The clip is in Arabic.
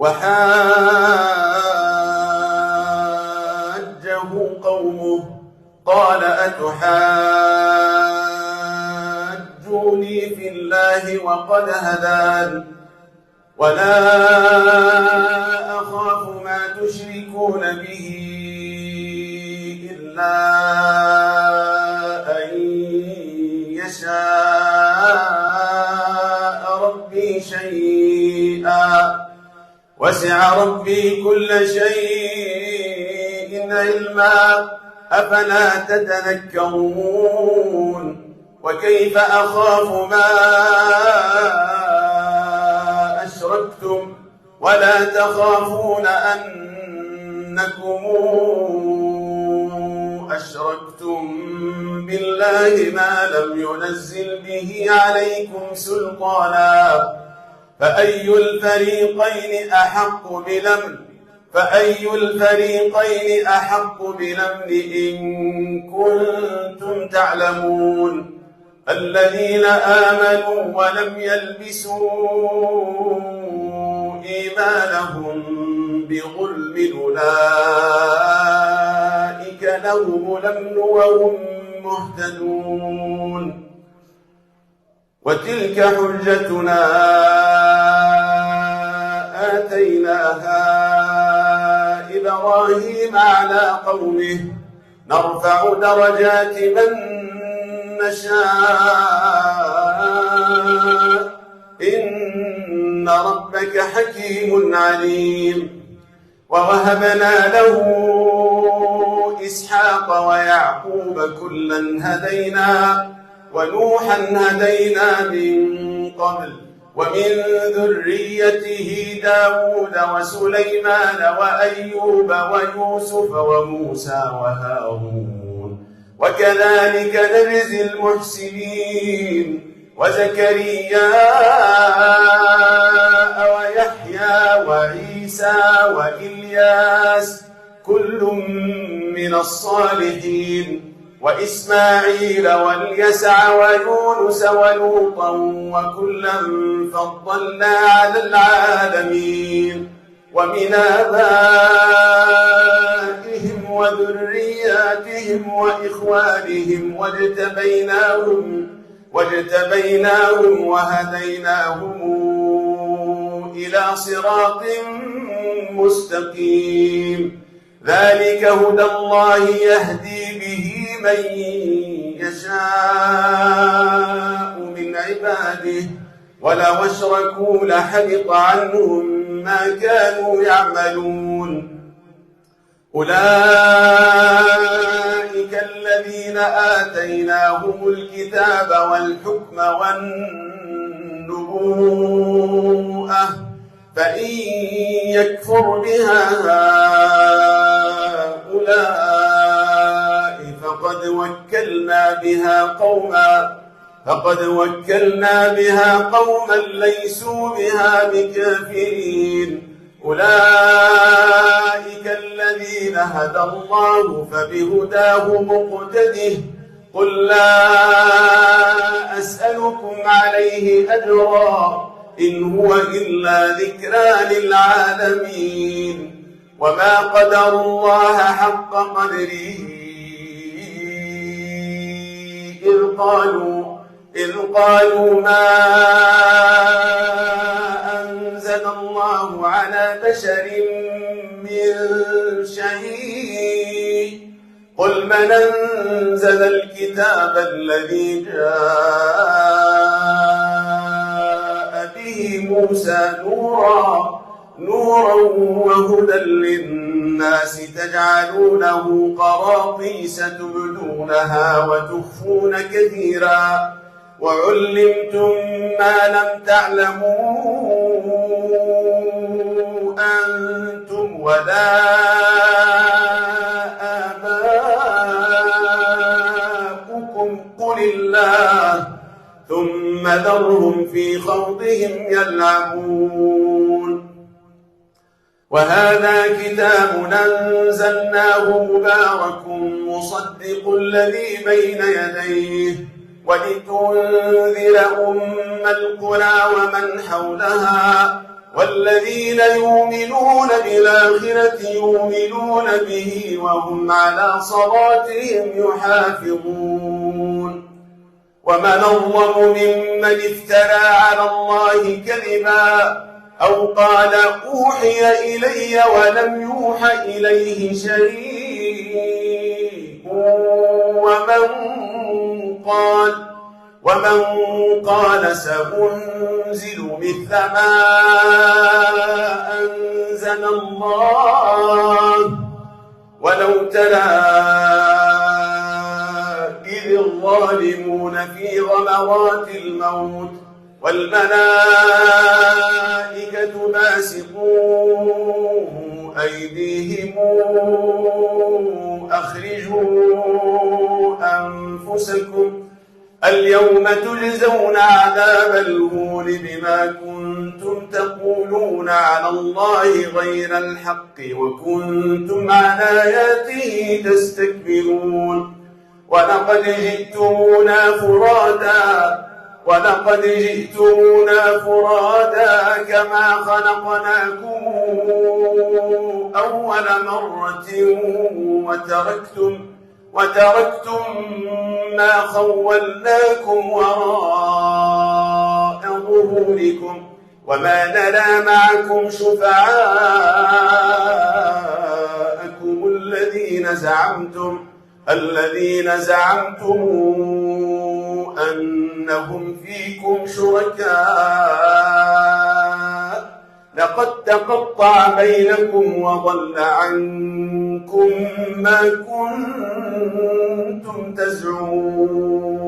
وحاجه قومه قال أتحاجوني في الله وقد هدان ولا أخاف ما تشركون به إلا أن يشاء ربي شيئا وسع ربي كل شيء علما أفلا تتذكرون وكيف أخاف ما أشركتم ولا تخافون أنكم أشركتم بالله ما لم ينزل به عليكم سلطانا فأي الفريقين أحق بالأمن إن كنتم تعلمون الذين آمنوا ولم يلبسوا إيمانهم بظلم أولئك لهم الأمن وهم مهتدون وتلك حجتنا آتيناها إبراهيم على قومه نرفع درجات من نشاء إن ربك حكيم عليم ووهبنا له إسحاق ويعقوب كلا هدينا ونوحا هدينا من قبل ومن ذريته داود وسليمان وأيوب ويوسف وموسى وهارون وكذلك نجزي المحسنين وزكريا ويحيى وعيسى وإلياس كل من الصالحين وإسماعيل واليسع ويونس ولوطا وكلا فضلنا على العالمين ومن آبائهم وذرياتهم وإخوانهم واجتبيناهم وهديناهم إلى صراط مستقيم ذلك هدى الله يهدي به من يشاء من عباده ولو أشركوا لحبط عنهم ما كانوا يعملون أولئك الذين آتيناهم الكتاب والحكم والنبوءة فإن يكفر بها هؤلاء فقد وكلنا بها قوما ليسوا بها بكافرين أولئك الذين هدى الله فبهداه مقتده قل لا أسألكم عليه أجرا إن هو إلا ذكرى للعالمين وما قدروا الله حق قدره إذ قالوا ما أنزل الله على بشر من شيء قل من أنزل الكتاب الذي جاء به موسى نورا وهدى للناس تجعلونه قراطيس تبدونها وتخفون كثيرا وعلمتم ما لم تعلموا أنتم ولا آباؤكم قل الله ثم ذرهم في خوضهم يلعبون وهذا كتاب أنزلناه مبارك مصدق الذي بين يديه ولتنذر أم القرى ومن حولها والذين يؤمنون بالآخرة يؤمنون به وهم على صلاتهم يحافظون ومن أظلم ممن افترى على الله كذبا أو قال أوحي إلي ولم يوحى إليه شيء ومن قال سأنزل مثل ما أنزل الله ولو ترى إذ الظالمون في غمرات الموت والملائكة باسطوا أيديهم أخرجوا أنفسكم اليوم تجزون عذاب الهون بما كنتم تقولون على الله غير الحق وكنتم عن آياته تستكبرون ولقد جئتمونا فرادا كما خلقناكم أول مرة وتركتم ما خولناكم وراء ظهوركم وما نرى معكم شفعاءكم الذين زعمتم أنهم فيكم شركاء لقد تقطع بينكم وضل عنكم ما كنتم تزعمون